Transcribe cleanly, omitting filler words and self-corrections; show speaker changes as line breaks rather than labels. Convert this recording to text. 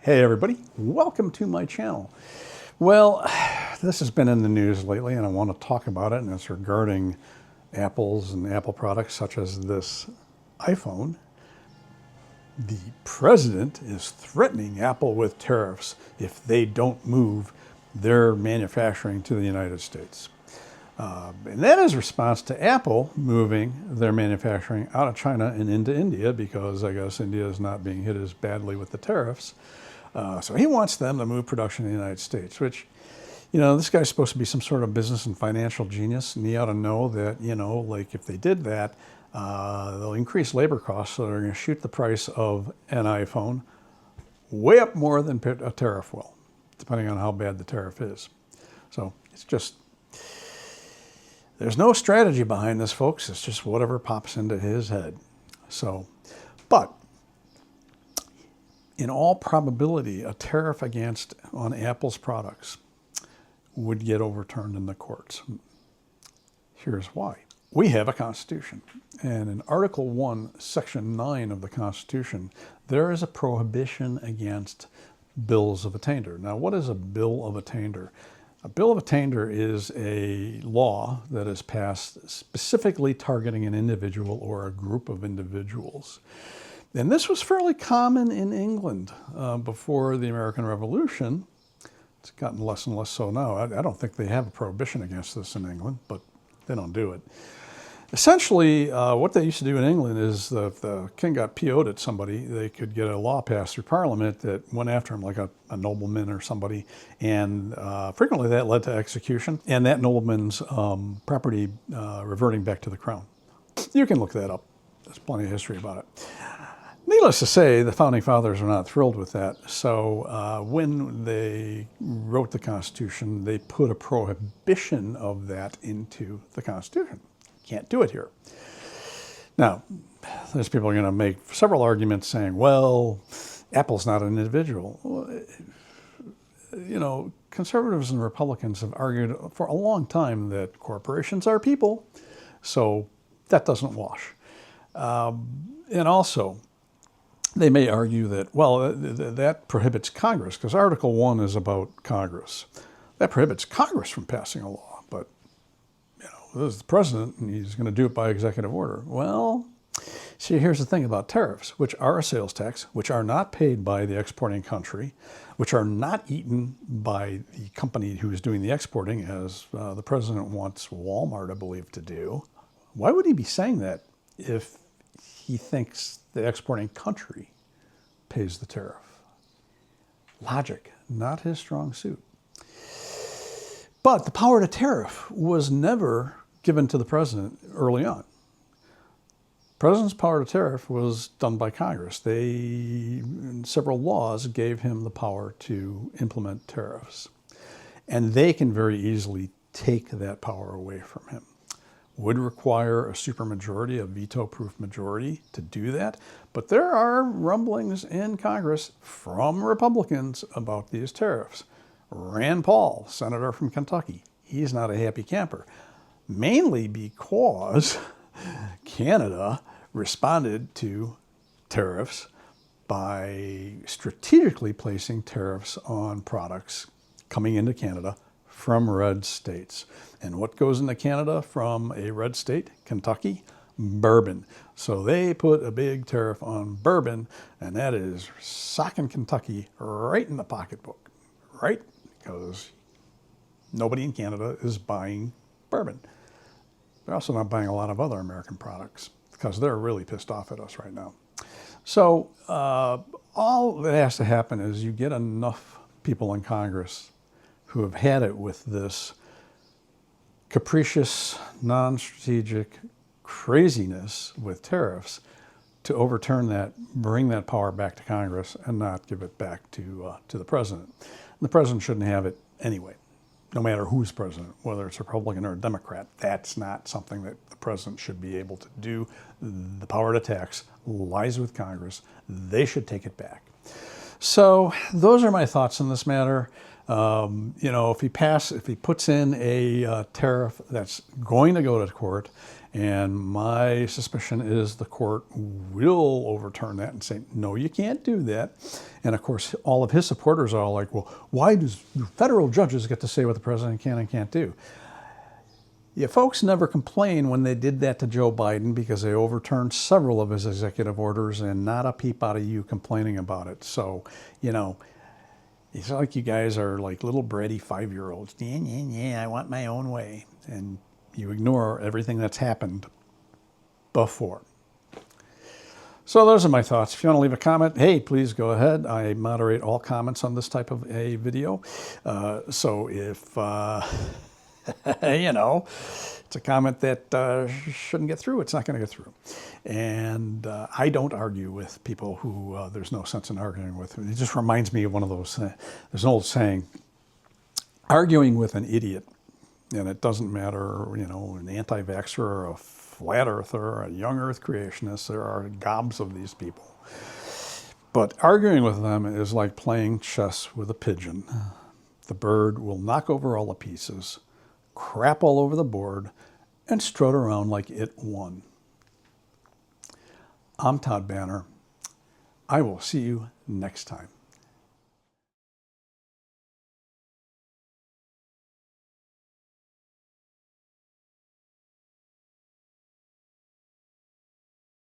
Hey everybody, welcome to my channel. Well, this has been in the news lately and I want to talk about it, and it's regarding Apples and Apple products such as this iPhone. The president is threatening Apple with tariffs if they don't move their manufacturing to the United States. And that is a response to Apple moving their manufacturing out of China and into India, because I guess India is not being hit as badly with the tariffs. So he wants them to move production to the United States, which, this guy's supposed to be some sort of business and financial genius, and he ought to know that, like if they did that, they'll increase labor costs, so they're going to shoot the price of an iPhone way up more than a tariff will, depending on how bad the tariff is. So it's just, there's no strategy behind this, folks. It's just whatever pops into his head. So, but in all probability, a tariff on Apple's products would get overturned in the courts. Here's why. We have a Constitution, and in Article 1, Section 9 of the Constitution, there is a prohibition against bills of attainder. Now, what is a bill of attainder? A bill of attainder is a law that is passed specifically targeting an individual or a group of individuals. And this was fairly common in England before the American Revolution. It's gotten less and less so now. I don't think they have a prohibition against this in England, but they don't do it. Essentially, what they used to do in England is if the king got PO'd at somebody, they could get a law passed through Parliament that went after him, like a nobleman or somebody, and frequently that led to execution, and that nobleman's property reverting back to the crown. You can look that up. There's plenty of history about it. Needless to say, the Founding Fathers are not thrilled with that. So when they wrote the Constitution, they put a prohibition of that into the Constitution. Can't do it here. Now, there's people are going to make several arguments saying, well, Apple's not an individual. Conservatives and Republicans have argued for a long time that corporations are people, so that doesn't wash. And also, they may argue that, well, that prohibits Congress, because Article 1 is about Congress. That prohibits Congress from passing a law, but, this is the president, and he's going to do it by executive order. Well, see, here's the thing about tariffs, which are a sales tax, which are not paid by the exporting country, which are not eaten by the company who is doing the exporting, as the president wants Walmart, I believe, to do. Why would he be saying that if he thinks the exporting country pays the tariff? Logic, not his strong suit. But the power to tariff was never given to the president early on. The president's power to tariff was done by Congress. Several laws gave him the power to implement tariffs. And they can very easily take that power away from him. Would require a supermajority, a veto-proof majority to do that. But there are rumblings in Congress from Republicans about these tariffs. Rand Paul, senator from Kentucky, he's not a happy camper, mainly because Canada responded to tariffs by strategically placing tariffs on products coming into Canada from red states. And what goes into Canada from a red state? Kentucky? Bourbon. So they put a big tariff on bourbon, and that is socking Kentucky right in the pocketbook, right? Because nobody in Canada is buying bourbon. They're also not buying a lot of other American products because they're really pissed off at us right now. So all that has to happen is you get enough people in Congress who have had it with this capricious, non-strategic craziness with tariffs to overturn that, bring that power back to Congress, and not give it back to the president. And the president shouldn't have it anyway, no matter who's president, whether it's a Republican or a Democrat. That's not something that the president should be able to do. The power to tax lies with Congress. They should take it back. So those are my thoughts on this matter. If he puts in a tariff that's going to go to court And my suspicion is the court will overturn that and say, no, you can't do that. And of course, all of his supporters are all like, well, why does federal judges get to say what the president can and can't do? You folks never complain when they did that to Joe Biden, because they overturned several of his executive orders and not a peep out of you complaining about it. So, you know, it's like you guys are like little bratty 5-year-olds. Yeah, I want my own way. And you ignore everything that's happened before. So those are my thoughts. If you want to leave a comment, hey, please go ahead. I moderate all comments on this type of a video. So if... you know, it's a comment that shouldn't get through, it's not going to get through. And I don't argue with people who there's no sense in arguing with. It just reminds me of one of those, there's an old saying, arguing with an idiot, and it doesn't matter, you know, an anti-vaxxer or a flat earther or a young earth creationist, there are gobs of these people. But arguing with them is like playing chess with a pigeon. The bird will knock over all the pieces, crap all over the board, and strut around like it won. I'm Todd Banner. I will see you next time.